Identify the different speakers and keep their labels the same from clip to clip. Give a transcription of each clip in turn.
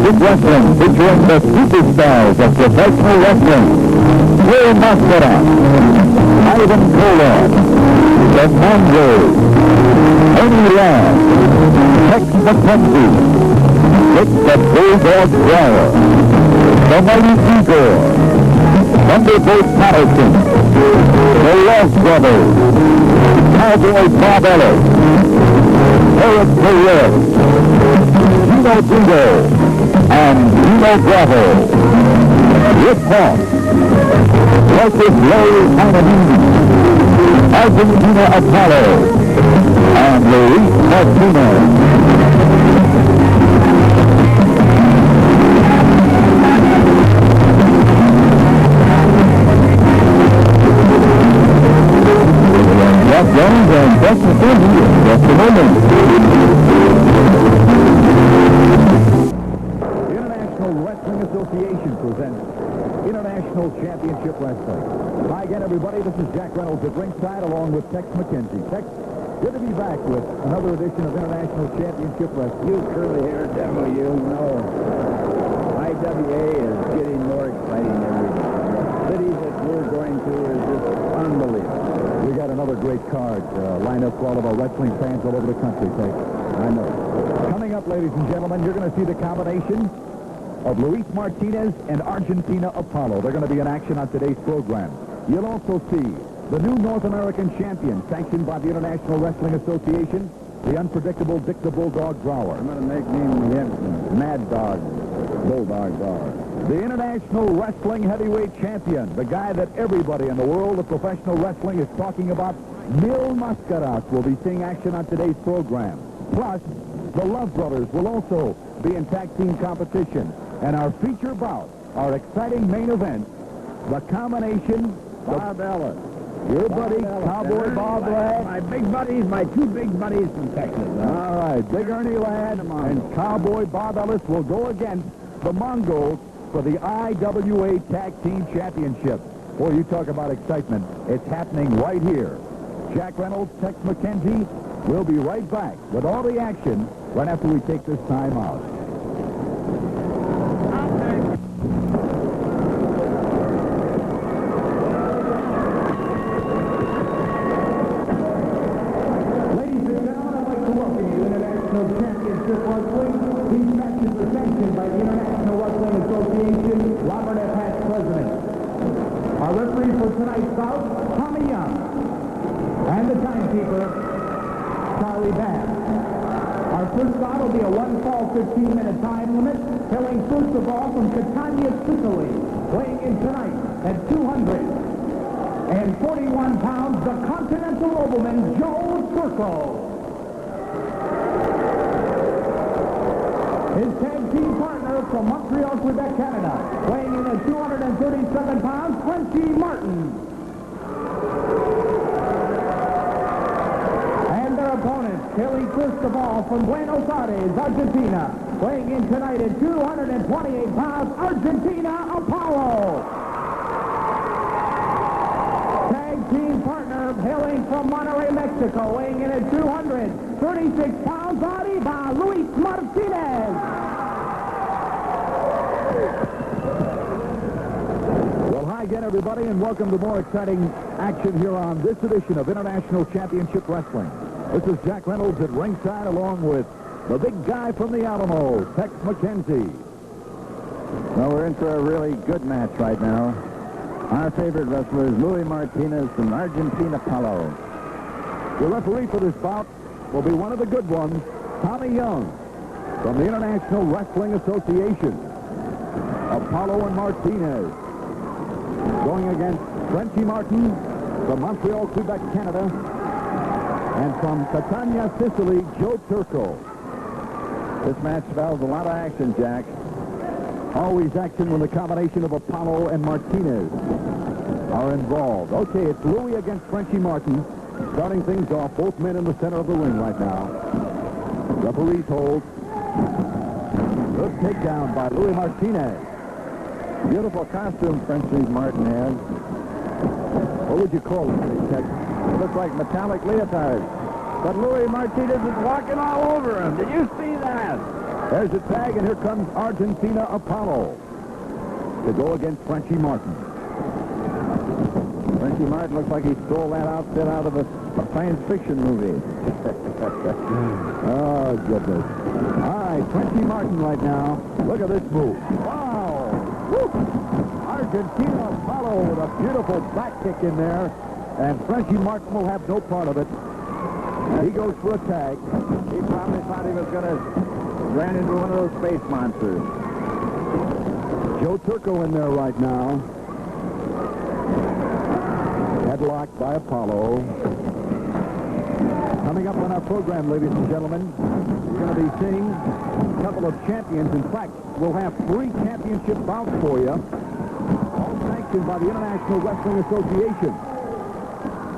Speaker 1: Championship Wrestling, featuring the superstars of professional wrestling. Mascara, Ivan Koloff, the Mongols, Ernie Ladd, McKenzie, Rick the Bulldog Flower, the Mighty Igor, Thunderbolt Patterson, the Lost Brothers, Cowboy Barbellas, Erik Geto, and Dino Bravo. With Hess, Marcus Argentina Apollo, and Luis Martinez. Jeff Jones and Beth McKenzie in just a moment.
Speaker 2: The International Wrestling Association presents International Championship Wrestling. Hi again, everybody. This is Jack Reynolds at ringside along with Tex McKenzie. Tex, good to be back with another edition of International Championship Wrestling.
Speaker 3: You curly-haired devil, you know. IWA is getting more exciting every day. The city that we're going to is just unbelievable.
Speaker 2: We got another great card lined up for all of our wrestling fans all over the country, Tex.
Speaker 3: I know.
Speaker 2: Coming up, ladies and gentlemen, you're going to see the combination of Luis Martinez and Argentina Apollo. They're going to be in action on today's program. You'll also see the new North American champion, sanctioned by the International Wrestling Association, the unpredictable Dick the Bulldog Brower.
Speaker 3: I'm going to make him Mad Dog, Bulldog Brower.
Speaker 2: The International Wrestling Heavyweight Champion, the guy that everybody in the world of professional wrestling is talking about, Mascaras, will be seeing action on today's program. Plus, the Love Brothers will also be in tag team competition. And our feature bout, our exciting main event, the combination
Speaker 3: Barbellas.
Speaker 2: Your buddy, Cowboy Bob Ladd.
Speaker 3: My big buddies, my two big buddies from Texas.
Speaker 2: All right, Big Ernie Ladd and Cowboy Barbellas will go against the Mongols for the IWA Tag Team Championship. Boy, you talk about excitement. It's happening right here. Jack Reynolds, Tex McKenzie, we'll be right back with all the action right after we take this time out.
Speaker 4: Weighing in tonight at 241 pounds, the Continental Nobleman, Joe Turco. His tag team partner from Montreal, Quebec, Canada, weighing in at 237 pounds, Frenchy Martin. And their opponents, hailing first of all from Buenos Aires, Argentina, weighing in tonight at 228 pounds, Argentina Apollo. Tag team partner hailing from Monterrey, Mexico, weighing in at 236 pounds, Arriba, Luis Martinez.
Speaker 2: Well, hi again, everybody, and welcome to more exciting action here on this edition of International Championship Wrestling. This is Jack Reynolds at ringside along with the big guy from the Alamo, Tex McKenzie.
Speaker 3: Well, we're in for a really good match right now. Our favorite wrestler is Luis Martinez from Argentina Apollo.
Speaker 2: The referee for this bout will be one of the good ones, Tommy Young, from the International Wrestling Association. Apollo and Martinez going against Frenchy Martin from Montreal, Quebec, Canada, and from Catania, Sicily, Joe Turco.
Speaker 3: This match spells a lot of action, Jack.
Speaker 2: Always action when the combination of Apollo and Martinez are involved. Okay, it's Louis against Frenchy Martin. Starting things off, both men in the center of the ring right now. Referee's hold. Good takedown by Louis Martinez.
Speaker 3: Beautiful costume Frenchy Martin has.
Speaker 2: What would you call it, Tex?
Speaker 3: It looks like metallic leotards. But Luis Martinez is walking all over him. Did you see that?
Speaker 2: There's a tag, and here comes Argentina Apollo to go against Frenchy Martin.
Speaker 3: Frenchy Martin looks like he stole that outfit out of a science fiction movie.
Speaker 2: Oh, goodness. All right, Frenchy Martin right now. Look at this move. Wow. Woo. Argentina Apollo with a beautiful back kick in there. And Frenchy Martin will have no part of it. He goes for a tag.
Speaker 3: He probably thought he was going to run into one of those space monsters.
Speaker 2: Joe Turco in there right now. Headlock by Apollo. Coming up on our program, ladies and gentlemen, we're going to be seeing a couple of champions. In fact, we'll have 3 championship bouts for you, all sanctioned by the International Wrestling Association.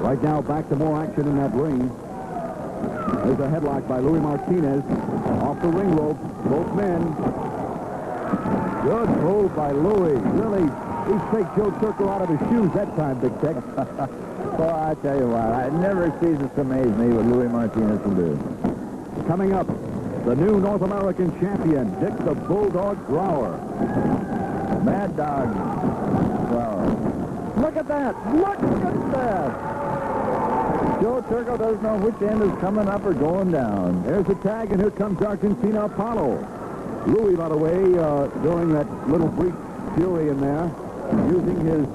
Speaker 2: Right now, back to more action in that ring. There's a headlock by Louis Martinez. Off the ring rope, both men. Good move by Louis. Really, he faked Joe Turco out of his shoes that time, Big Tech.
Speaker 3: Well, I tell you what, it never ceases to amaze me what Louis Martinez will do.
Speaker 2: Coming up, the new North American champion, Dick the Bulldog Brower.
Speaker 3: Mad Dog Brower. Look at that! Look at that! Joe Turco doesn't know which end is coming up or going down.
Speaker 2: There's a tag, and here comes Argentina Apollo. Louis, by the way, during that little brief fury in there, using his...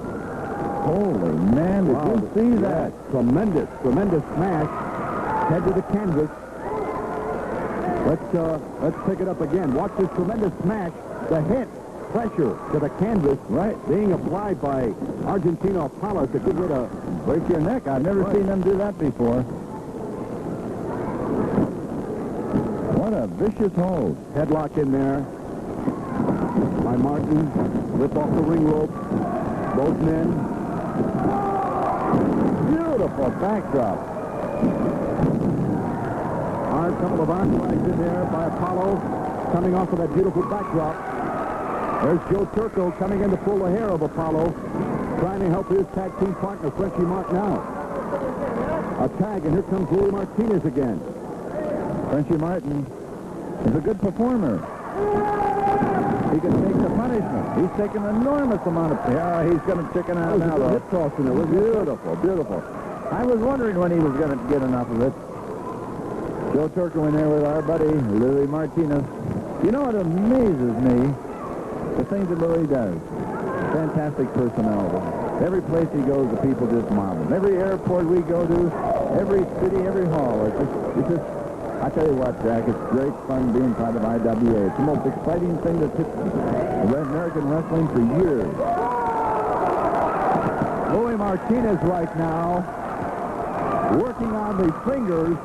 Speaker 3: Holy man, did you see that?
Speaker 2: Tremendous smash. Head to the canvas. Let's pick it up again. Watch this tremendous smash. The hit, pressure to the canvas, right, being applied by Argentina Apollo to get rid of...
Speaker 3: Break your neck. I've never seen them do that before. What a vicious hold.
Speaker 2: Headlock in there by Martin. Whip off the ring rope. Both men.
Speaker 3: Beautiful backdrop.
Speaker 2: A couple of arm flags in there by Apollo, coming off of that beautiful backdrop. There's Joe Turco coming in to pull the hair of Apollo, trying to help his tag team partner, Frenchy Martin, out. A tag, and here comes Louis Martinez again.
Speaker 3: Frenchy Martin is a good performer. He can take the punishment. He's taken an enormous amount of... Yeah, he's going to chicken out now, though.
Speaker 2: Hip toss in it. Was
Speaker 3: beautiful, beautiful. I was wondering when he was going to get enough of it. Joe Turco in there with our buddy, Louis Martinez. You know what amazes me? The things that Louis does. Fantastic personality. Every place he goes, the people just marvel. Every airport we go to, every city, every hall. It's just I tell you what, Jack, it's great fun being part of IWA. It's the most exciting thing that's hit American wrestling for years.
Speaker 2: Louis Martinez right now working on the fingers.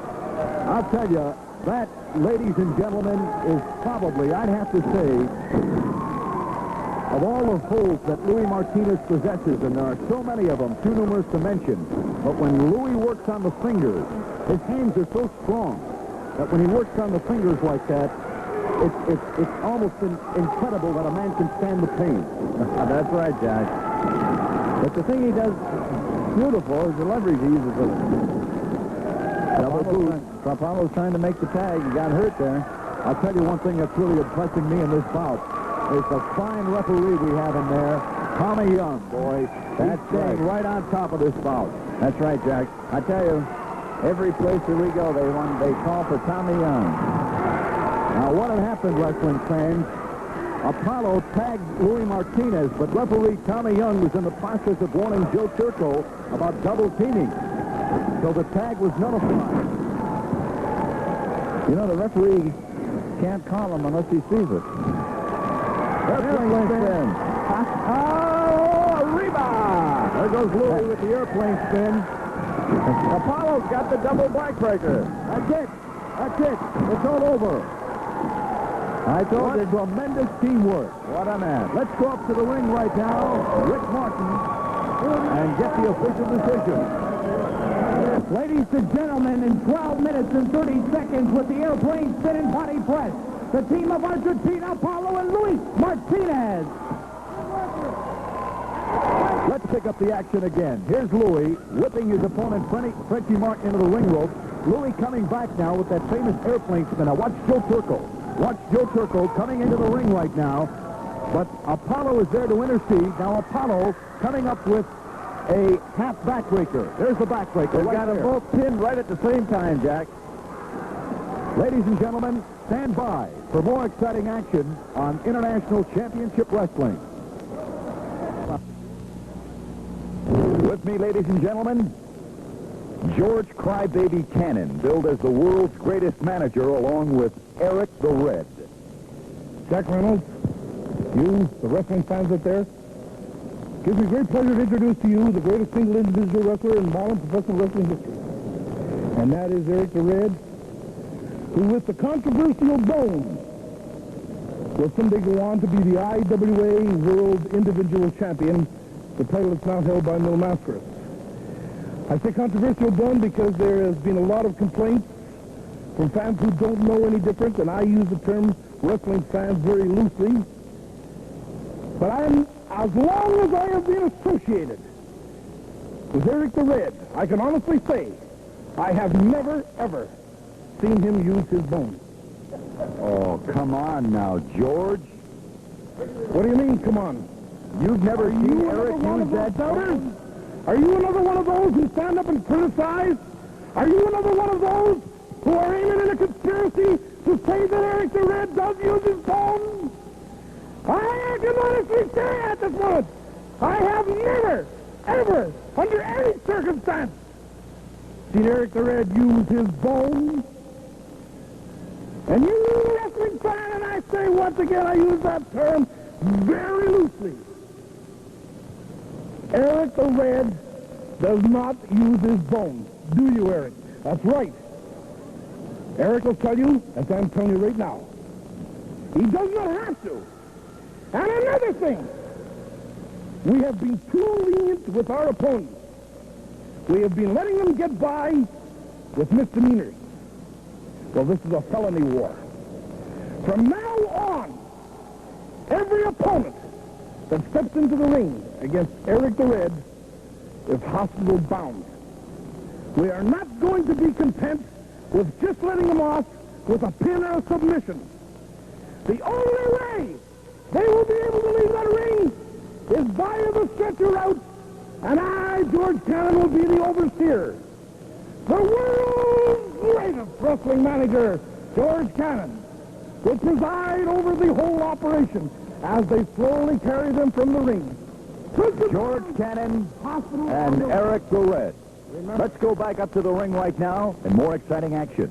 Speaker 2: I'll tell you, that, ladies and gentlemen, is probably, I'd have to say, of all the holds that Louis Martinez possesses, and there are so many of them, too numerous to mention, but when Louis works on the fingers, his hands are so strong that when he works on the fingers like that, it's almost incredible that a man can stand the pain.
Speaker 3: That's right, Jack. But the thing he does beautiful is the leverage he uses with it. Apollo's trying to make the tag. He got hurt there.
Speaker 2: I'll tell you one thing that's really impressing me in this bout is the fine referee we have in there, Tommy Young, boy. That's staying right on top of this bout.
Speaker 3: That's right, Jack. I tell you, every place that we go, they call for Tommy Young.
Speaker 2: Now, what had happened, wrestling fans? Apollo tagged Louis Martinez, but referee Tommy Young was in the process of warning Joe Turco about double teaming. So the tag was nullified.
Speaker 3: You know, the referee can't call him unless he sees it.
Speaker 2: Airplane spin. Oh, Arriba! There goes Louis with the airplane spin.
Speaker 3: Apollo's got the double backbreaker.
Speaker 2: That's it. That's it. It's all over.
Speaker 3: I told you.
Speaker 2: Tremendous teamwork.
Speaker 3: What a man.
Speaker 2: Let's go up to the ring right now, Rick Martin, and get the official decision.
Speaker 4: Ladies and gentlemen, in 12 minutes and 30 seconds with the airplane spin and body press, the team of Argentina, Apollo, and Louis Martinez.
Speaker 2: Let's pick up the action again. Here's Louis whipping his opponent, Frenchy Martin, into the ring rope. Louis coming back now with that famous airplane spin. Now watch Joe Turco. Watch Joe Turco coming into the ring right now. But Apollo is there to intercede. Now Apollo coming up with a half backbreaker. There's the backbreaker.
Speaker 3: They've
Speaker 2: right
Speaker 3: got them
Speaker 2: there.
Speaker 3: both pinned right at the same time, Jack.
Speaker 2: Ladies and gentlemen, stand by for more exciting action on International Championship Wrestling. With me, ladies and gentlemen, George Crybaby Cannon, billed as the world's greatest manager, along with Erik the Red.
Speaker 5: Jack Reynolds, you, the wrestling fans out there, gives me great pleasure to introduce to you the greatest single individual wrestler in modern professional wrestling history. And that is Erik the Red, who with the controversial bone will someday go on to be the IWA World Individual Champion, the title is now held by no Mascaras. I say controversial bone because there has been a lot of complaints from fans who don't know any different, and I use the term wrestling fans very loosely. But as long as I have been associated with Erik the Red, I can honestly say I have never, ever seen him use his bone.
Speaker 2: Oh, come on now, George.
Speaker 5: What do you mean, come on?
Speaker 2: You've never seen Erik use that
Speaker 5: doubters? Are you another one of those who stand up and criticize? Are you another one of those who are aiming in a conspiracy to say that Erik the Red does use his bone? I can honestly say at this moment, I have never, ever, under any circumstance, seen Erik the Red use his bone. And you wrestling fan, and I say once again, I use that term very loosely. Erik the Red does not use his bone. Do you, Erik? That's right. Erik will tell you, as I'm telling you right now, he does not have to. And another thing, we have been too lenient with our opponents. We have been letting them get by with misdemeanors. Well, this is a felony war. From now on, every opponent that steps into the ring against Erik the Red is hospital bound. We are not going to be content with just letting them off with a pin or a submission. The only way they will be able to leave that ring is via the stretcher route, and I, George Cannon, will be the overseer. The world's greatest wrestling manager, George Cannon, will preside over the whole operation as they slowly carry them from the ring.
Speaker 2: George Cannon and Erik the Red. Let's go back up to the ring right now and more exciting action.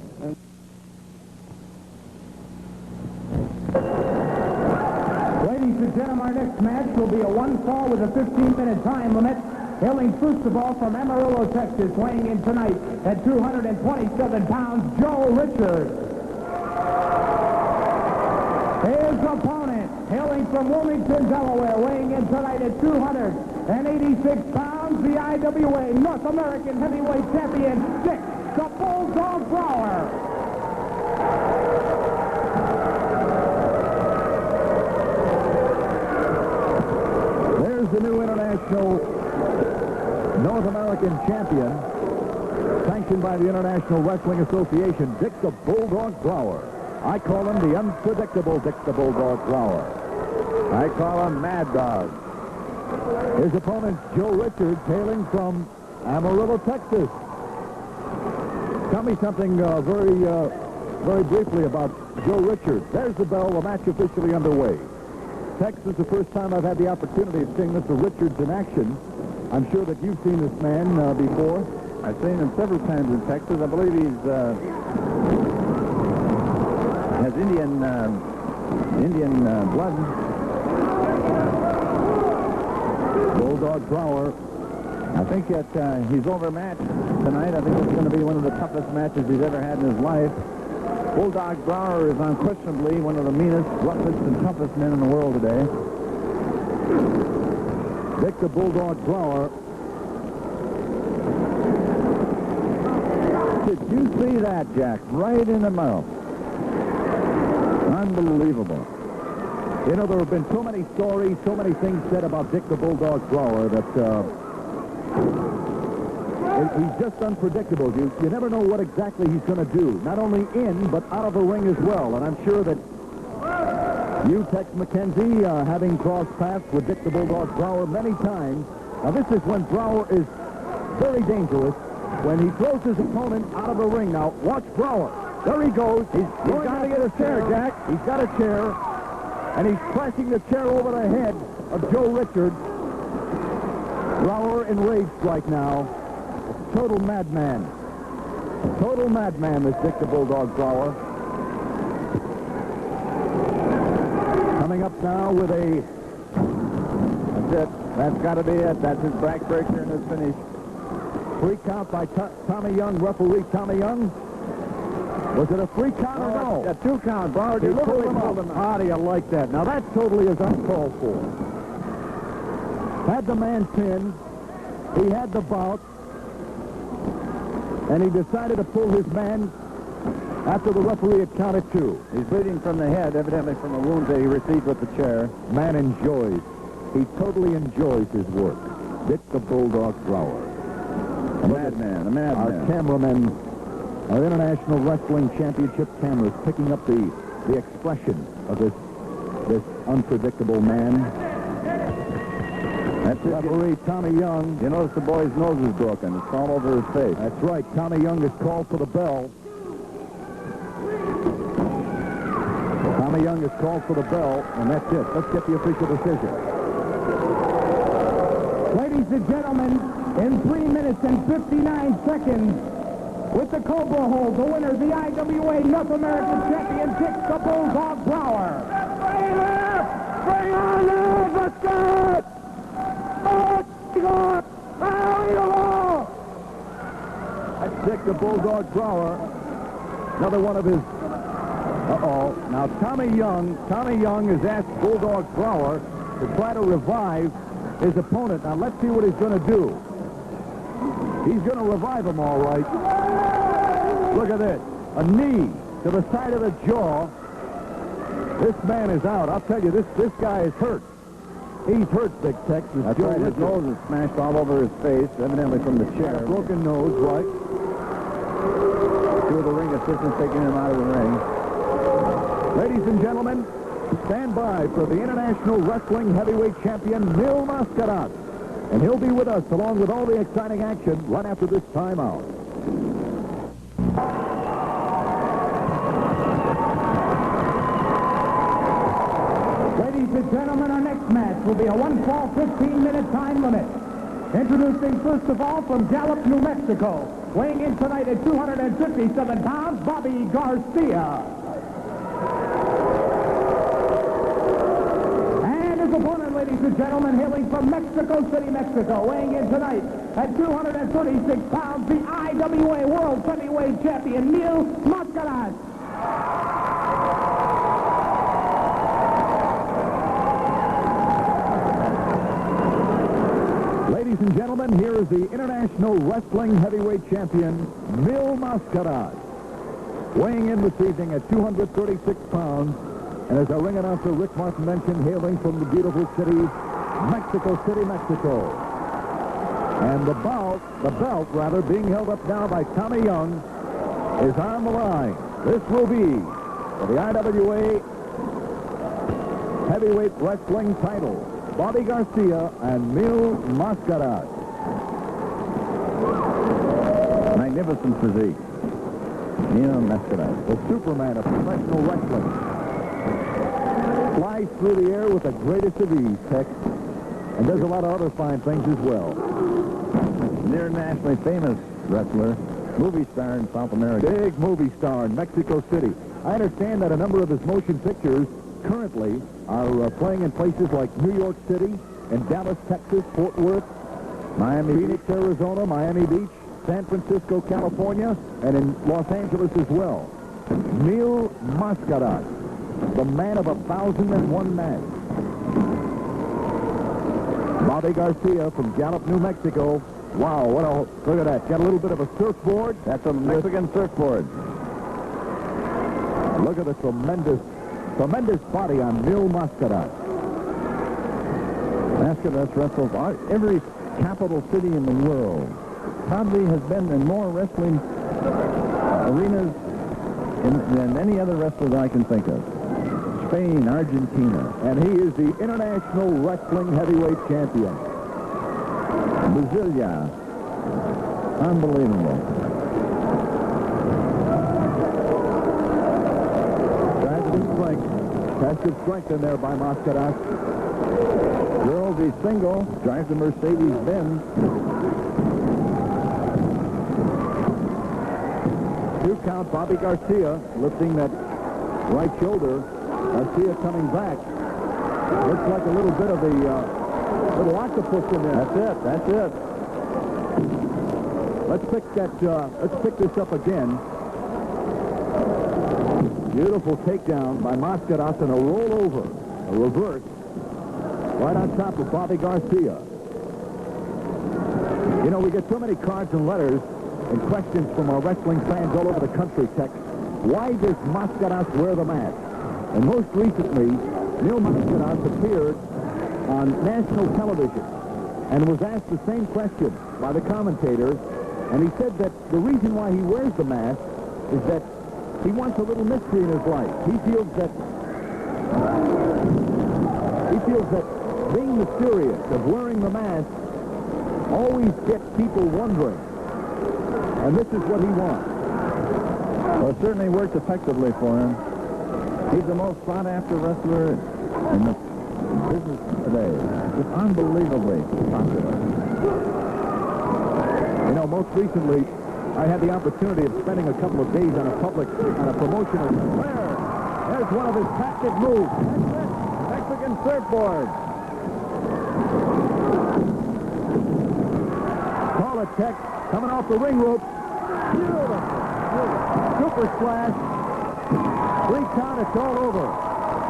Speaker 4: Ladies and gentlemen, our next match will be a one-fall with a 15-minute time limit. Hailing first of all from Amarillo, Texas, weighing in tonight at 227 pounds, Joe Richards. His opponent, hailing from Wilmington, Delaware, weighing in tonight at 286 pounds, the IWA North American Heavyweight Champion, Dick the Bulldog Brower.
Speaker 2: There's the new international North American champion, sanctioned by the International Wrestling Association, Dick the Bulldog Brower. I call him the unpredictable Dick the Bulldog Brower. I call him Mad Dog. His opponent, Joe Richards, hailing from Amarillo, Texas. Tell me something very briefly about Joe Richards. There's the bell, the match officially underway. Texas, the first time I've had the opportunity of seeing Mr. Richards in action. I'm sure that you've seen this man before.
Speaker 3: I've seen him several times in Texas. I believe he's has Indian blood.
Speaker 2: Bulldog Brower.
Speaker 3: I think that he's overmatched tonight. I think it's going to be one of the toughest matches he's ever had in his life. Bulldog Brower is unquestionably one of the meanest, roughest, and toughest men in the world today.
Speaker 2: Dick the Bulldog Brower.
Speaker 3: Did you see that, Jack? Right in the mouth. Unbelievable.
Speaker 2: You know, there have been so many stories, so many things said about Dick the Bulldog Brower that he's just unpredictable. You never know what exactly he's going to do, not only in, but out of the ring as well. And I'm sure that Tex McKenzie, having crossed paths with Dick the Bulldog Brower many times. Now, this is when Brower is very dangerous, when he throws his opponent out of the ring. Now, watch Brower. There he goes. He's got to get a chair, Jack. He's got a chair, and he's crashing the chair over the head of Joe Richards. Brower enraged right now. A total madman. A total madman, this Dick the Bulldog Brower. Coming up now with a... That's it. That's got to be it. That's his backbreaker and his finish. 3 count by Tommy Young, referee Tommy Young. Was it a 3 count or no?
Speaker 3: A 2 count. Brower
Speaker 2: Pulled him out. How do you like that? Now, that totally is uncalled for. Had the man pinned. He had the bout. And he decided to pull his man after the referee had counted 2.
Speaker 3: He's bleeding from the head, evidently from a wound that he received with the chair.
Speaker 2: Man enjoys. He totally enjoys his work. Dick the Bulldog Brower.
Speaker 3: A madman, a madman.
Speaker 2: Our cameramen, our International Wrestling Championship cameras picking up the expression of this unpredictable man.
Speaker 3: That's it.
Speaker 2: Referee Tommy Young.
Speaker 3: You notice the boy's nose is broken. It's all over his face.
Speaker 2: That's right. Tommy Young is called for the bell. Tommy Young is called for the bell, and that's it. Let's get the official decision.
Speaker 4: Ladies and gentlemen, in 3 minutes and 59 seconds, with the Cobra hold, the winner, the IWA North American champion, Dick the Bulldog Brower.
Speaker 5: Bring on there! Let's go!
Speaker 2: That's Dick the Bulldog Brower. Another one of his... Now, Tommy Young has asked Bulldog Brower to try to revive his opponent. Now, let's see what he's going to do. He's going to revive him, all right. Look at this. A knee to the side of the jaw. This man is out. I'll tell you, this guy is hurt. He's hurt, Big Tex.
Speaker 3: That's right. His nose is smashed all over his face, evidently from the chair.
Speaker 2: A broken nose, right.
Speaker 3: 2 of the ring assistants taking him out of the ring.
Speaker 2: Ladies and gentlemen, stand by for the International Wrestling Heavyweight Champion, Mil Mascaras. And he'll be with us along with all the exciting action right after this timeout.
Speaker 4: Ladies and gentlemen, our next match will be a 1-fall, 15-minute time limit. Introducing, first of all, from Gallup, New Mexico, weighing in tonight at 257 pounds, Bobby Garcia. And his opponent, ladies and gentlemen, hailing from Mexico City, Mexico, weighing in tonight at 236 pounds, the IWA World Heavyweight Champion, Mil Mascaras.
Speaker 2: Ladies and gentlemen, here is the International Wrestling Heavyweight Champion, Mil Mascaras, weighing in this evening at 236 pounds. And as our ring announcer Rick Martin mentioned, hailing from the beautiful city, Mexico City, Mexico. And the belt, being held up now by Tommy Young, is on the line. This will be for the IWA Heavyweight Wrestling title. Bobby Garcia and Mil Mascaras.
Speaker 3: Magnificent physique. Mil Mascaras.
Speaker 2: The Superman of professional wrestling. Flies through the air with the greatest of ease, Tex. And does a lot of other fine things as well.
Speaker 3: Internationally famous wrestler, movie star in South America.
Speaker 2: Big movie star in Mexico City. I understand that a number of his motion pictures currently are playing in places like New York City and Dallas, Texas, Fort Worth, Phoenix, Arizona, Miami Beach, San Francisco, California, and in Los Angeles as well. Mil Mascaras, the man of 1,001 men. Bobby Garcia from Gallup, New Mexico. Wow, look at that. Got a little bit of a surfboard.
Speaker 3: That's a Mexican surfboard.
Speaker 2: Look at the tremendous body on Mil Mascaras.
Speaker 3: Mascaras wrestles every capital city in the world. Probably has been in more wrestling arenas than any other wrestler that I can think of. Spain, Argentina.
Speaker 2: And he is the international wrestling heavyweight champion.
Speaker 3: Brasilia. Unbelievable.
Speaker 2: Test of strength in there by Mascaras.
Speaker 3: Girls, he's single. Drives a Mercedes-Benz.
Speaker 2: 2 count. Bobby Garcia lifting that right shoulder. Garcia coming back. Looks like a little bit of a little octopus in there.
Speaker 3: That's it.
Speaker 2: Let's pick this up again. Beautiful takedown by Mascaras and a rollover, a reverse, right on top of Bobby Garcia. You know, we get so many cards and letters and questions from our wrestling fans all over the country, Tex. Why does Mascaras wear the mask? And most recently, Neil Mascaras appeared on national television and was asked the same question by the commentators, and he said that the reason why he wears the mask is that he wants a little mystery in his life. He feels that being mysterious, of wearing the mask, always gets people wondering. And this is what he wants.
Speaker 3: Well, it certainly worked effectively for him. He's the most sought-after wrestler in the business today. Just unbelievably popular.
Speaker 2: You know, most recently, I had the opportunity of spending a couple of days on a promotional. There's one of his tactic moves. Mexican surfboard. Call it, Tex. Coming off the ring rope. Beautiful. Super splash. 3 count, it's all over.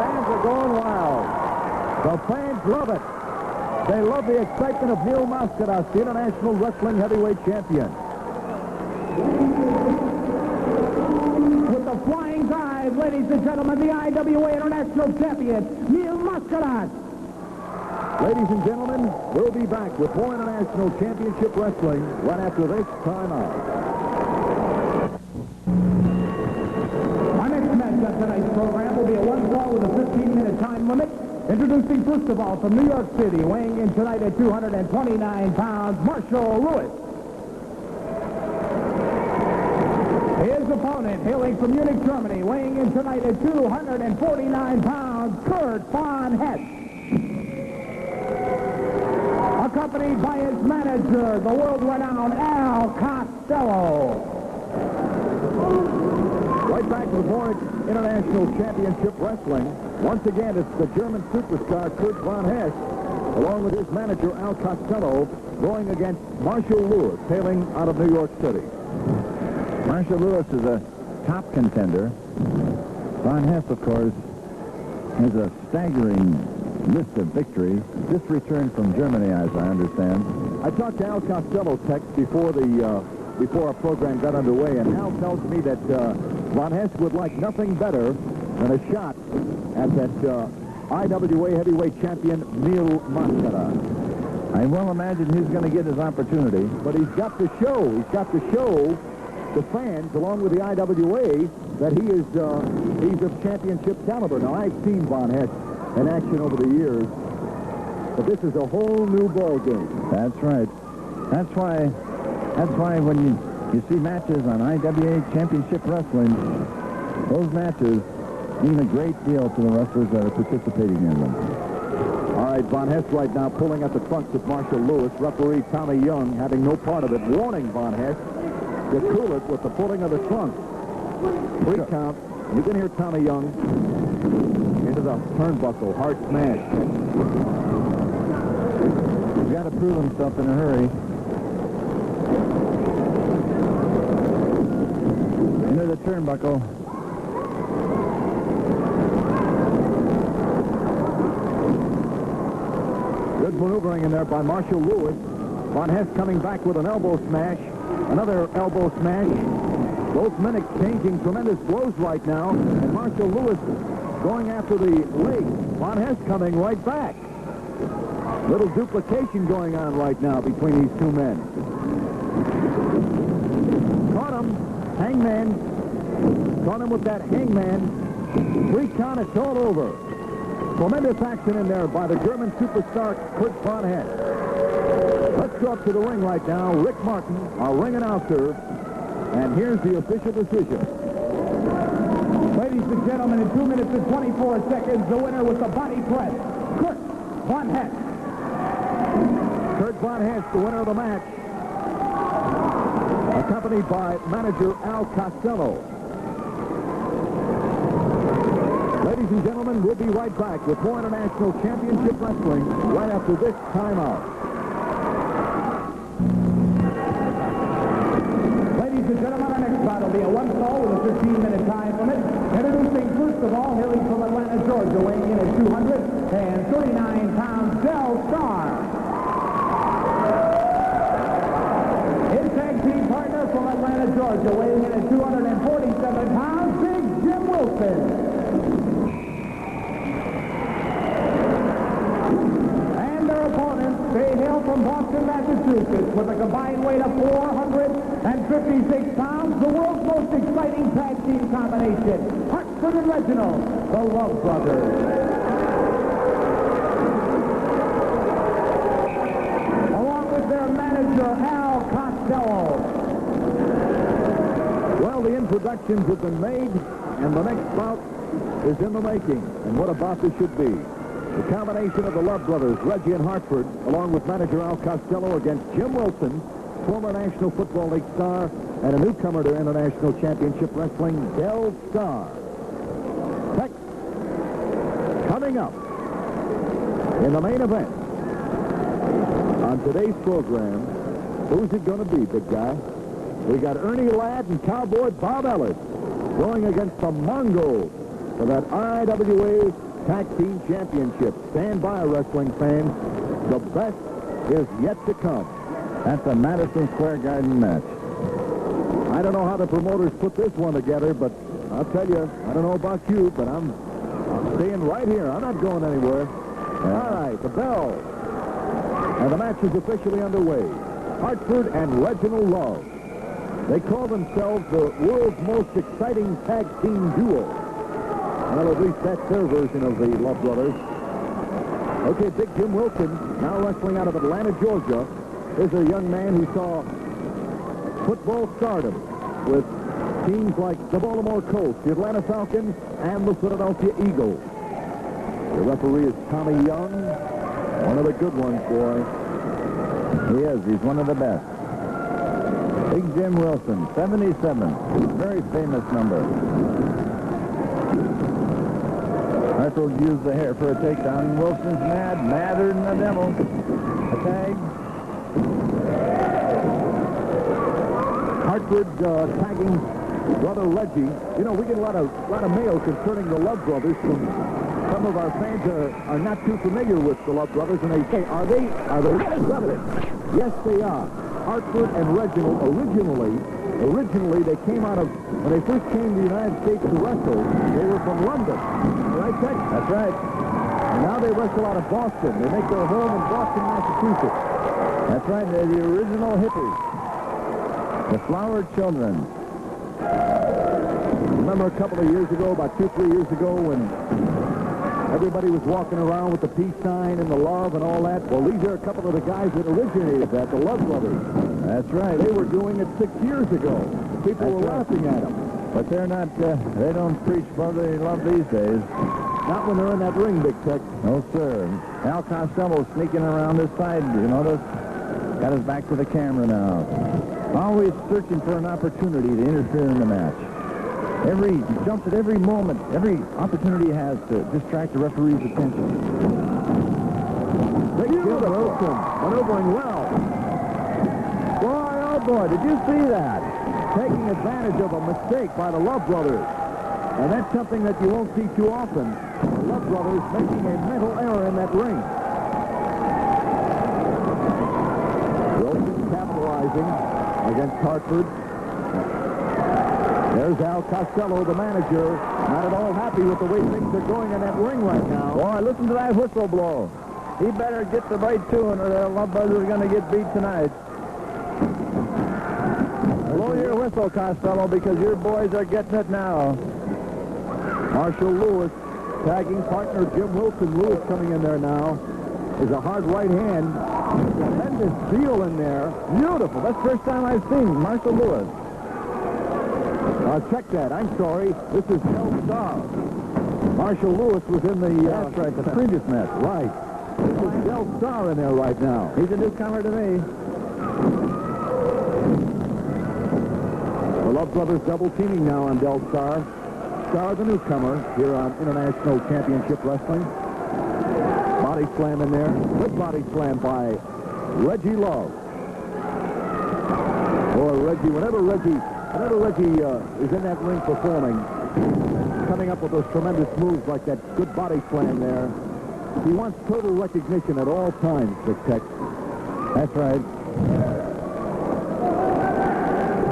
Speaker 2: Fans are going wild. The fans love it. They love the excitement of Neil Mascaras, the international wrestling heavyweight champion.
Speaker 4: With the flying dive, ladies and gentlemen, the IWA International Champion, Neil Mascaras.
Speaker 2: Ladies and gentlemen, we'll be back with more International Championship Wrestling right after this timeout.
Speaker 4: Our next match on tonight's program will be a one-fall with a 15-minute time limit. Introducing first of all from New York City, weighing in tonight at 229 pounds, Marshall Lewis. His opponent, hailing from Munich, Germany, weighing in tonight at 249 pounds, Kurt von Hess. Accompanied by his manager, the world-renowned Al Costello.
Speaker 2: Right back to the Board International Championship Wrestling. Once again, it's the German superstar Kurt von Hess, along with his manager Al Costello, going against Marshall Lewis, hailing out of New York City.
Speaker 3: Marshall Lewis is a top contender. Von Hess, of course, has a staggering list of victories. Just returned from Germany, as I understand.
Speaker 2: I talked to Al Costello, Tex, before our program got underway, and Al tells me that Von Hess would like nothing better than a shot at that IWA heavyweight champion, Neil Mascaras.
Speaker 3: I well imagine he's going to get his opportunity.
Speaker 2: But he's got to show the fans, along with the IWA, that he's of championship caliber. Now, I've seen Von Hess in action over the years, but this is a whole new ball game.
Speaker 3: That's right. That's why when you see matches on IWA Championship Wrestling, those matches mean a great deal to the wrestlers that are participating in them.
Speaker 2: All right, Von Hess right now pulling at the trunks of Marshall Lewis. Referee Tommy Young having no part of it, warning Von Hess to cool it with the pulling of the trunks. 3 count. You can hear Tommy Young into the turnbuckle. Hard smash.
Speaker 3: He's got to prove himself in a hurry. Into the turnbuckle.
Speaker 2: Good maneuvering in there by Marshall Lewis. Von Hess coming back with an elbow smash. Another elbow smash. Both men exchanging tremendous blows right now. And Marshall Lewis going after the leg. Von Hess coming right back. Little duplication going on right now between these two men. Caught him. Hangman. Caught him with that hangman. 3 count, it's all over. Tremendous action in there by the German superstar, Kurt von Hess. Let's go up to the ring right now. Rick Martin, our ring announcer, and here's the official decision.
Speaker 4: Ladies and gentlemen, in 2 minutes and 24 seconds, the winner with the body press, Kurt von Hess.
Speaker 2: Kurt von Hess, the winner of the match, accompanied by manager Al Costello. Ladies and gentlemen, we'll be right back with more International Championship Wrestling right after this timeout.
Speaker 4: Ladies and gentlemen, our next bout will be a one-fall with a 15-minute time limit. Introducing, first of all, hailing from Atlanta, Georgia, weighing in at 239 pounds, Starr. His tag team partner from Atlanta, Georgia, weighing in at 247 pounds, Big Jim Wilson. And their opponents, they hail from Boston, Massachusetts, with a combined weight of 456 pounds, the world's most exciting tag team combination, Hartford and Reginald, the Love Brothers. Along with their manager, Al Costello.
Speaker 2: Well, the introductions have been made, and the next bout is in the making. And what a bout this should be. The combination of the Love Brothers, Reggie and Hartford, along with manager Al Costello against Jim Wilson, former National Football League star, and a newcomer to International Championship Wrestling, Starr. Next, coming up in the main event on today's program, who's it going to be, big guy? We got Ernie Ladd and Cowboy Barbellas going against the Mongols for that IWA Tag Team Championship. Stand by, wrestling fans. The best is yet to come.
Speaker 3: That's a Madison Square Garden match.
Speaker 2: I don't know how the promoters put this one together, but I'll tell you, I don't know about you, but I'm staying right here. I'm not going anywhere. All right, the bell. And the match is officially underway. Hartford and Reginald Love. They call themselves the world's most exciting tag team duo. Well, at least that's their version of the Love Brothers. Okay, Big Jim Wilson, now wrestling out of Atlanta, Georgia, is a young man who saw football stardom with teams like the Baltimore Colts, the Atlanta Falcons, and the Philadelphia Eagles. The referee is Tommy Young, one of the good ones, boy.
Speaker 3: He is. He's one of the best. Big Jim Wilson, 77. Very famous number. Hartford used the hair for a takedown. Wilson's madder than the devil. A tag.
Speaker 2: Hartford tagging brother Reggie. You know, we get a lot of mail concerning the Love Brothers from some of our fans are not too familiar with the Love Brothers, and they say, are they brothers? Yes, they are. Hartford and Reginald originally they came out of, when they first came to the United States to wrestle, they were from London. Right, Tex?
Speaker 3: That's right.
Speaker 2: And now they wrestle out of Boston. They make their home in Boston, Massachusetts.
Speaker 3: That's right. They're the original hippies. The Flower Children.
Speaker 2: Remember a couple of years ago, about 2-3 years ago, when everybody was walking around with the peace sign and the love and all that? Well, these are a couple of the guys that originated that, the Love Brothers.
Speaker 3: That's right.
Speaker 2: They were doing it 6 years ago. People were laughing at them.
Speaker 3: But they're not, they don't preach brotherly love these days.
Speaker 2: Not when they're in that ring, Big Tech.
Speaker 3: No, sir. Al Costello sneaking around this side, you notice? Got his back to the camera now. Always searching for an opportunity to interfere in the match. He jumps at every moment, every opportunity he has to distract the referee's attention.
Speaker 2: Big Jim Wilson maneuvering well.
Speaker 3: Boy, oh boy, did you see that?
Speaker 2: Taking advantage of a mistake by the Love Brothers. And that's something that you won't see too often. The Love Brothers making a mental error in that ring. Wilson capitalizing against Hartford. There's Al Costello, the manager, not at all happy with the way things are going in that ring right now.
Speaker 3: Boy, listen to that whistle blow. He better get the right tune or the Love Brothers are going to get beat tonight. Blow your whistle, Costello, because your boys are getting it now.
Speaker 2: Marshall Lewis, tagging partner Jim Wilson. Lewis coming in there now. Is a hard right hand. Tremendous deal in there. Beautiful. That's the first time I've seen Marshall Lewis. Check that. I'm sorry. This is Del Starr. Marshall Lewis was in the...
Speaker 3: That's right, the previous match.
Speaker 2: Right. This is Del Starr in there right now.
Speaker 3: He's a newcomer to me.
Speaker 2: The Love Brothers double teaming now on Del Starr. Starr, the newcomer, here on International Championship Wrestling. Body slam in there. Good body slam by Reggie Love. Or Reggie, whenever Reggie is in that ring performing, coming up with those tremendous moves like that good body slam there, he wants total recognition at all times, Big Tex.
Speaker 3: That's right.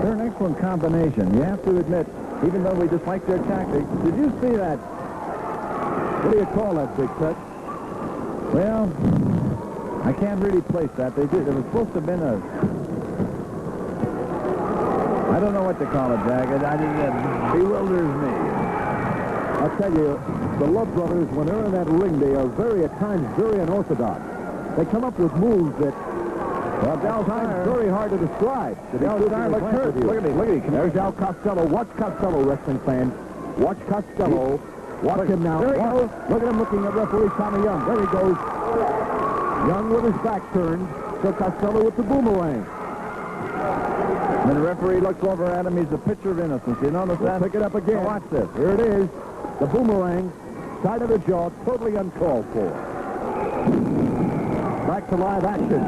Speaker 3: They're an excellent combination. You have to admit, even though we dislike their tactics. Did you see that?
Speaker 2: What do you call that, Big Tex?
Speaker 3: Well, I can't really place that. It was supposed to have been a... I don't know what to call it, Jack. It bewilders me.
Speaker 2: I'll tell you, the Love Brothers, when they're in that ring, they are at times very unorthodox. They come up with moves that are at times very hard to describe.
Speaker 3: Del Starr looks hurt. Look at me.
Speaker 2: There's Al Costello. Watch Costello, wrestling fans. Watch Costello. Watch him now.
Speaker 3: There he goes.
Speaker 2: Look at him looking at referee Tommy Young. There he goes. Young with his back turned. So Costello with the boomerang.
Speaker 3: When the referee looks over at him, he's a picture of innocence. You notice that?
Speaker 2: Pick it up again.
Speaker 3: Now watch this.
Speaker 2: Here it is. The boomerang. Side of the jaw. Totally uncalled for. Back to live action.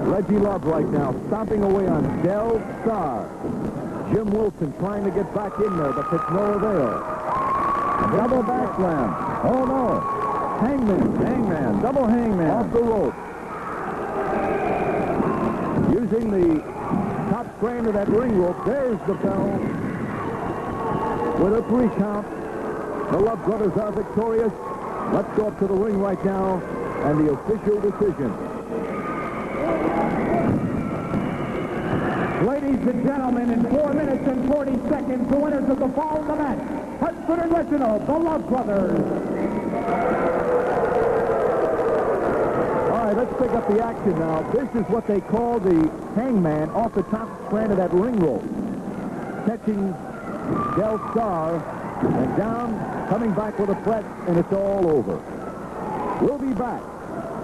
Speaker 2: Reggie Love right now stomping away on Del Starr. Jim Wilson trying to get back in there, but it's no avail.
Speaker 3: Double back slam. Oh, no. Hangman. Double hangman.
Speaker 2: Off the rope. Using the top strand of that ring rope. There's the bell. With a 3 count. The Love Brothers are victorious. Let's go up to the ring right now and the official decision.
Speaker 4: Ladies and gentlemen, in 4 minutes and 40 seconds, the winners of the fall of the match, Hartford and Reginald, the Love Brothers.
Speaker 2: All right, let's pick up the action now. This is what they call the hangman off the top strand of that ring rope. Catching Del Starr and down, coming back with a threat, and it's all over. We'll be back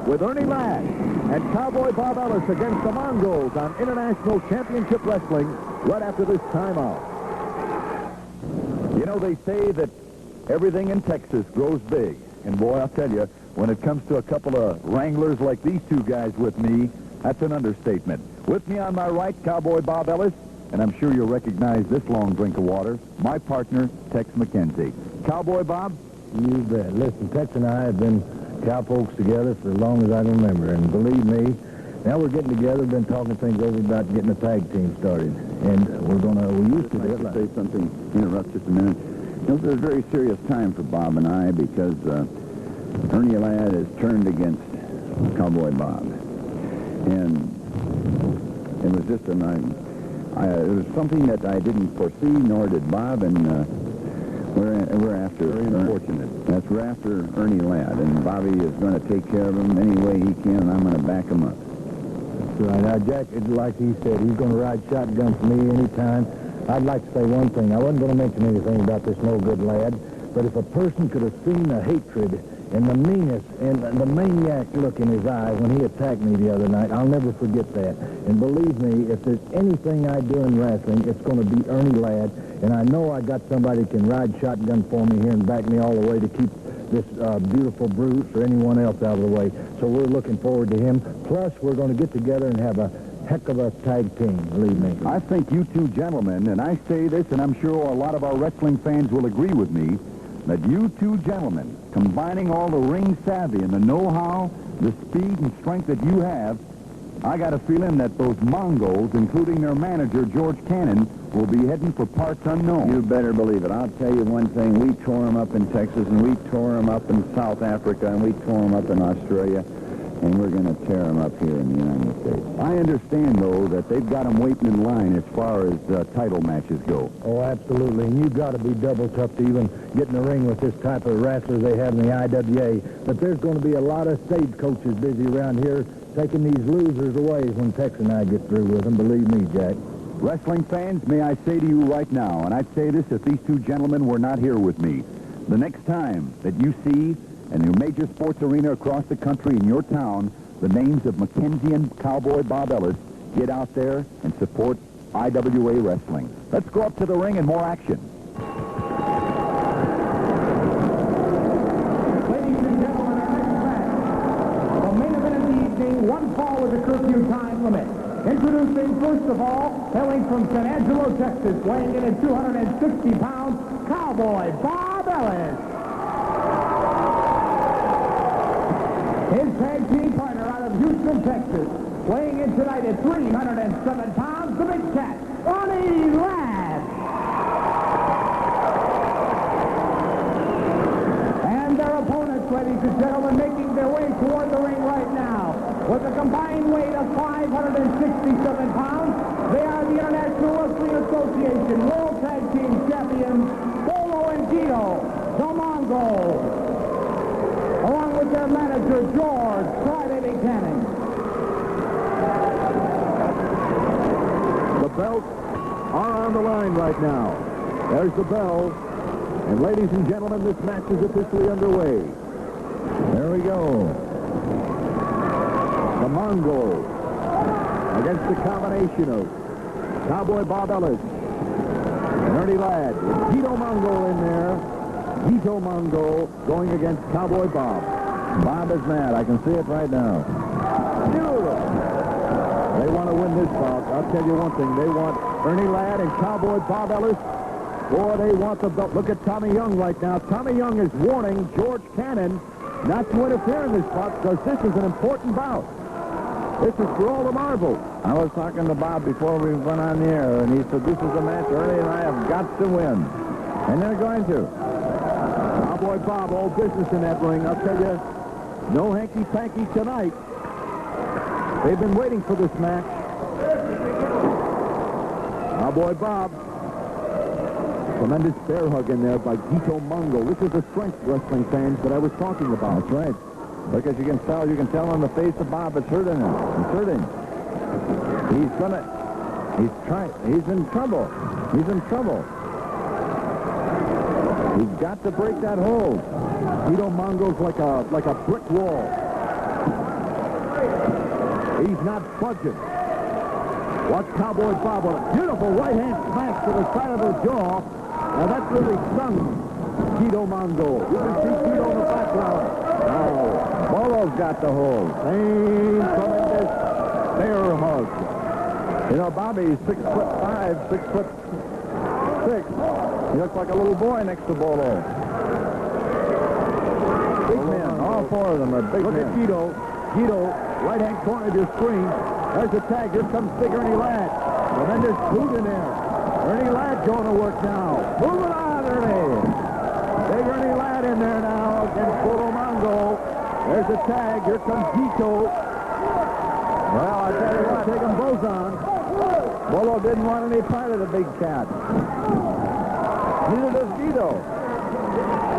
Speaker 2: with Ernie Ladd and Cowboy Barbellas against the Mongols on International Championship Wrestling right after this timeout.
Speaker 3: You know, they say that everything in Texas grows big. And boy, I'll tell you, when it comes to a couple of wranglers like these two guys with me, that's an understatement. With me on my right, Cowboy Barbellas, and I'm sure you'll recognize this long drink of water, my partner, Tex McKenzie. Cowboy Bob?
Speaker 6: You bet. Listen, Tex and I have been cowpokes together for as long as I can remember, and believe me, now we're getting together, been talking things over about getting a tag team started, and we used to do it.
Speaker 7: I'd like to say something, interrupt just a minute. You know, this is a very serious time for Bob and I because Ernie Ladd has turned against Cowboy Bob, and it was just it was something that I didn't foresee, nor did Bob, and we're after.
Speaker 3: Very unfortunate.
Speaker 7: We're after Ernie Ladd, and Bobby is going to take care of him any way he can, and I'm going to back him up.
Speaker 6: That's right. Now, Jack, like he said, he's going to ride shotgun for me anytime. I'd like to say one thing. I wasn't going to mention anything about this no-good lad, but if a person could have seen the hatred and the meanness and the maniac look in his eyes when he attacked me the other night, I'll never forget that. And believe me, if there's anything I do in wrestling, it's going to be Ernie Ladd. And I know I got somebody who can ride shotgun for me here and back me all the way to keep this beautiful Bruce or anyone else out of the way. So we're looking forward to him. Plus, we're going to get together and have a heck of a tag team, believe me.
Speaker 3: I think you two gentlemen, and I say this, and I'm sure a lot of our wrestling fans will agree with me, that you two gentlemen, combining all the ring savvy and the know-how, the speed and strength that you have, I got a feeling that those Mongols, including their manager, George Cannon, will be heading for parts unknown.
Speaker 7: You better believe it. I'll tell you one thing. We tore him up in Texas, and we tore him up in South Africa, and we tore him up in Australia. and we're going to tear them up here in the United States. I understand, though, that they've got them waiting in line as far as title matches go.
Speaker 6: Oh, absolutely. And you've got to be double tough to even get in the ring with this type of wrestlers they have in the IWA. But there's going to be a lot of stagecoaches busy around here taking these losers away when Tex and I get through with them. Believe me, Jack.
Speaker 2: Wrestling fans, may I say to you right now, and I'd say this if these two gentlemen were not here with me, the next time that you see in your major sports arena across the country in your town the names of McKenzie and Cowboy Bob Ellis, get out there and support IWA wrestling. Let's go up to the ring and more action.
Speaker 4: Ladies and gentlemen, our next match, the main event of the evening, one fall with the curfew time limit. Introducing, first of all, hailing from San Angelo, Texas, weighing in at 260 pounds, Cowboy Bob Ellis. His tag team partner out of Houston, Texas, weighing in tonight at 307 pounds, the Big Cat, Ernie Ladd. And their opponents, ladies and gentlemen, making their way toward the ring right now. With a combined weight of 567 pounds, they are the International Wrestling Association World Tag Team Champions, Bolo and Geto, the Mongols, along with their manager, George Friday Canning.
Speaker 2: The belts are on the line right now. There's the bell. And ladies and gentlemen, this match is officially underway.
Speaker 6: There we go.
Speaker 2: The Mongols against the combination of Cowboy Bob Ellis and Ernie Ladd. TitoMongo in there. TitoMongo going against Cowboy Bob.
Speaker 6: Bob is mad. I can see it right now.
Speaker 2: They want to win this bout. I'll tell you one thing. They want Ernie Ladd and Cowboy Bob Ellis. Boy, they want the belt. Look at Tommy Young right now. Tommy Young is warning George Cannon not to interfere in this bout because this is an important bout. This is for all the marbles.
Speaker 6: I was talking to Bob before we went on the air, and he said this is a match Ernie and I have got to win. And they're going to.
Speaker 2: Cowboy Bob, all business in that ring. I'll tell you, no hanky-panky tonight. They've been waiting for this match. Cowboy Bob. Tremendous bear hug in there by TitoMongo. This is the strength wrestling fans that I was talking about.
Speaker 6: That's right. Look, as you can tell on the face of Bob, it's hurting him. It's hurting. He's in trouble. He's in trouble. He's got to break that hold.
Speaker 2: TitoMongo's like a brick wall. He's not budging. Watch Cowboy Bob with a beautiful right-hand smash to the side of the jaw. Now that really stung TitoMongo. You can see Geto in the background.
Speaker 6: Oh, Bolo's got the hold.
Speaker 2: Same tremendous bear hug.
Speaker 6: You know, Bobby's 6'5", 6'6". He looks like a little boy next to Bolo. Big men. All four of them are big men.
Speaker 2: Look at Geto. Geto, right-hand corner of your screen. There's the tag. Here comes Big Ernie Ladd. Tremendous boot in there. Ernie Ladd going to work now. Move it on, Ernie. Big Ernie Ladd in there now against TitoMongo. There's the tag. Here comes Geto.
Speaker 6: Well, I tell you what,
Speaker 2: Take them both on.
Speaker 6: Bolo didn't want any part of the big cat. Neither does Geto.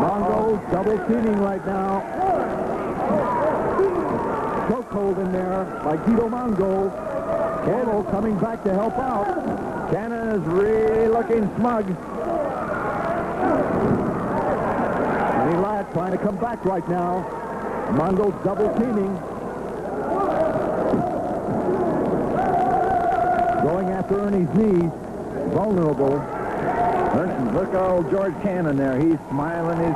Speaker 2: Mongo double teaming right now. Chokehold in there by TitoMongo. Bolo coming back to help out.
Speaker 6: Cannon is really looking smug.
Speaker 2: Ernie Ladd trying to come back right now. Mongo double teaming. Going after Ernie's knees. Vulnerable.
Speaker 6: Look at old George Cannon there. He's smiling.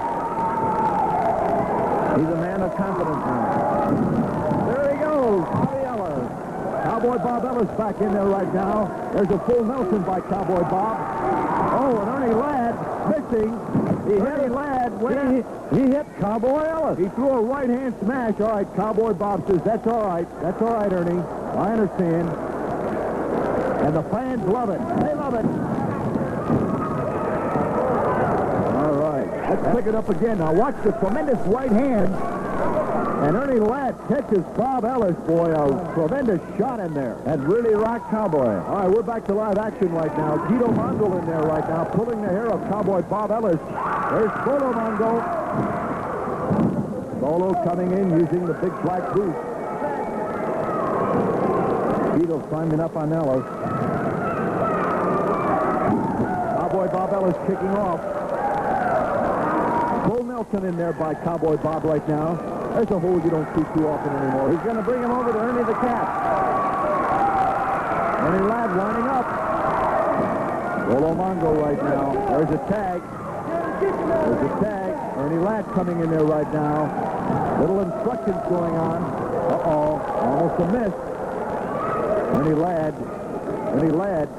Speaker 6: He's a man of confidence now.
Speaker 2: There he goes. Bobby Ellis. Cowboy Bob Ellis back in there right now. There's a full Nelson by Cowboy Bob. Oh, and Ernie Ladd missing. Ernie Ladd
Speaker 6: He hit Cowboy Ellis.
Speaker 2: He threw a right-hand smash. All right, Cowboy Bob says, that's all right. That's all right, Ernie. I understand. And the fans love it. They love it. All right. Let's pick it up again. Now watch the tremendous right hand And Ernie Ladd catches Bob Ellis, boy, a tremendous shot in there.
Speaker 3: That really rocked Cowboy.
Speaker 2: All right, we're back to live action right now. TitoMongo in there right now, pulling the hair of Cowboy Bob Ellis. There's Mongo. Bolo coming in using the big black boot.
Speaker 3: Geto climbing up on Ellis.
Speaker 2: Cowboy Bob Ellis kicking off. Bull Nelson in there by Cowboy Bob right now. There's a hole you don't see too often anymore.
Speaker 3: He's going to bring him over to Ernie the Cat.
Speaker 2: Ernie Ladd winding up. Mongo right now. There's a tag. There's a tag. Ernie Ladd coming in there right now. Little instructions going on. Uh-oh. Almost a miss. Ernie Ladd.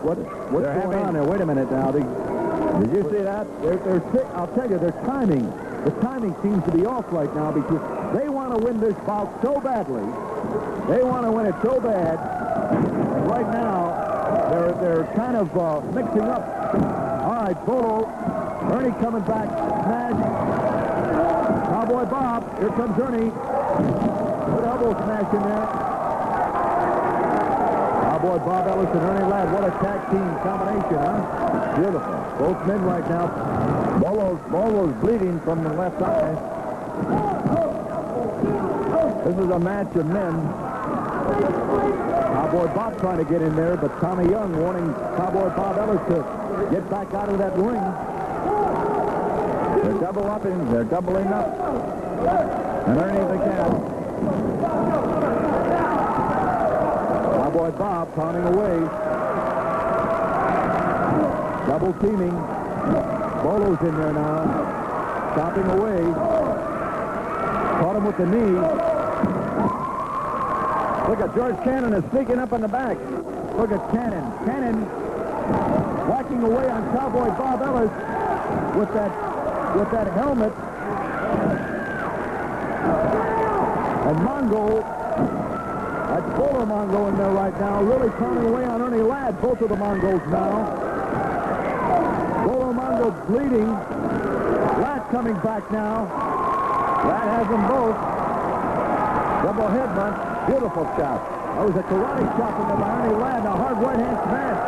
Speaker 2: What's going on there? Wait a minute now.
Speaker 3: Did you see that?
Speaker 2: I'll tell you, their timing. The timing seems to be off right now because they want to win this bout so badly. They want to win it so bad. And right now, they're kind of mixing up. All right, Bolo. Ernie coming back. Smash. Cowboy Bob. Here comes Ernie. Good elbow smash in there. Cowboy Bob Ellis and Ernie Ladd. What a tag team combination, huh? Beautiful. Both men right now.
Speaker 3: Bolo's bleeding from the left eye. This is a match of men.
Speaker 2: Cowboy Bob trying to get in there, but Tommy Young wanting Cowboy Bob Ellis to get back out of that ring.
Speaker 3: They're doubling up. And Ernie the Cat.
Speaker 2: Cowboy Bob pounding away. Double teaming. Bolo's in there now. Chopping away. Caught him with the knee.
Speaker 3: Look at George Cannon is sneaking up in the back.
Speaker 2: Look at Cannon. Cannon whacking away on Cowboy Bob Ellis with that helmet. And Mongo, that's Bolo Mongo in there right now, really pounding away on Ernie Ladd. Both of the Mongols now. Bolo Mongo bleeding. Ladd coming back now. Ladd has them both. Double headbutt. Beautiful shot. That was a karate chop in there by Ernie Ladd. A hard right-hand smash.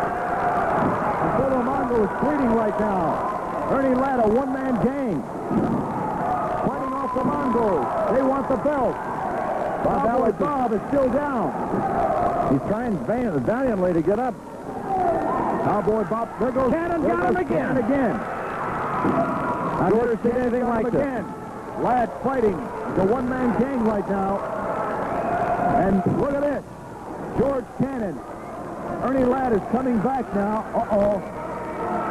Speaker 2: And Bolo Mongo is bleeding right now. Ernie Ladd, a one-man gang. Fighting off the Mongols. They want the belt. Bob is still down.
Speaker 3: He's trying valiantly to get up.
Speaker 2: Cowboy Bob. There goes
Speaker 3: Cannon. Got him again. I've never seen anything like this.
Speaker 2: Ladd fighting. It's a one-man gang right now. And look at this. George Cannon. Ernie Ladd is coming back now. Uh-oh.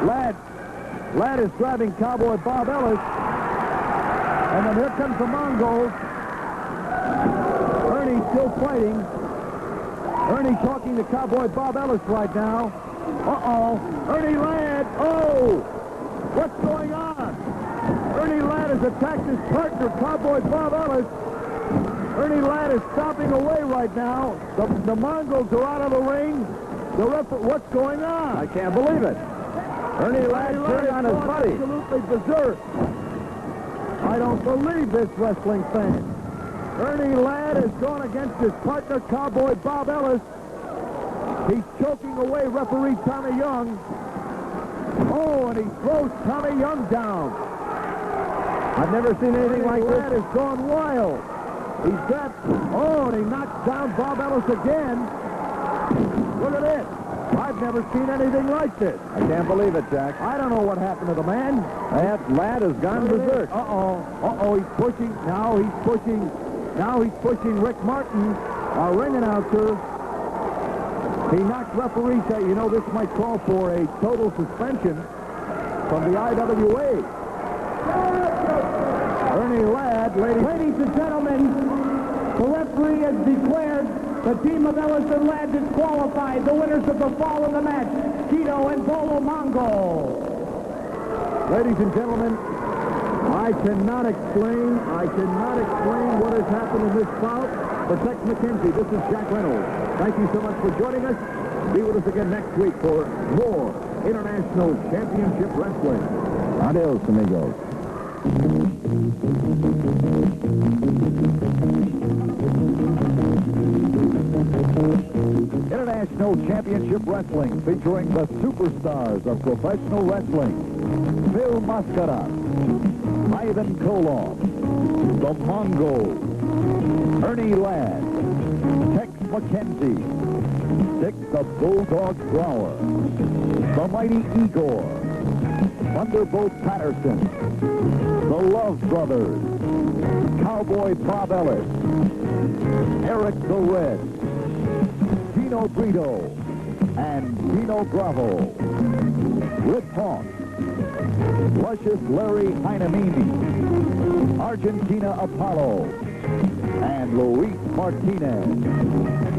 Speaker 2: Ladd is grabbing Cowboy Bob Ellis. And then here comes the Mongols. Ernie still fighting. Ernie talking to Cowboy Bob Ellis right now. Uh-oh. Ernie Ladd. Oh! What's going on? Ernie Ladd has attacked his partner, Cowboy Bob Ellis. Ernie Ladd is stomping away right now. The Mongols are out of the ring. What's going on?
Speaker 3: I can't believe it. Ernie Ladd turned on his buddy.
Speaker 2: Absolutely berserk. I don't believe this, wrestling fan. Ernie Ladd has gone against his partner, Cowboy Bob Ellis. He's choking away referee Tommy Young. Oh, and he throws Tommy Young down.
Speaker 3: I've never seen anything like this.
Speaker 2: Ladd has gone wild. He's got, and he knocks down Bob Ellis again. Look at this. I've never seen anything like this.
Speaker 3: I can't believe it, Jack.
Speaker 2: I don't know what happened to the man.
Speaker 3: That lad has gone berserk.
Speaker 2: He's pushing. Now he's pushing Rick Martin, our ring announcer. He knocked referee, say, this might call for a total suspension from the IWA. Ernie Ladd,
Speaker 4: Ladies and gentlemen, the referee has declared the team of Ellis and Ladd disqualified. The winners of the fall of the match, Geto and Bolo Mongo.
Speaker 2: Ladies and gentlemen, I cannot explain what has happened in this bout. For Tex McKenzie, this is Jack Reynolds. Thank you so much for joining us. Be with us again next week for more International Championship Wrestling.
Speaker 3: Adios, amigos.
Speaker 2: International Championship Wrestling featuring the superstars of professional wrestling. Phil Mascaras, Ivan Koloff, the Mongols, Ernie Ladd, Tex McKenzie, Dick the Bulldog Brower, the Mighty Igor, Thunderbolt Patterson, the Love Brothers, Cowboy Barbellas, Erik the Red, Gino Brito, and Gino Bravo, Rip Hawk, Luscious Larry Heinemini, Argentina Apollo, and Luis Martinez.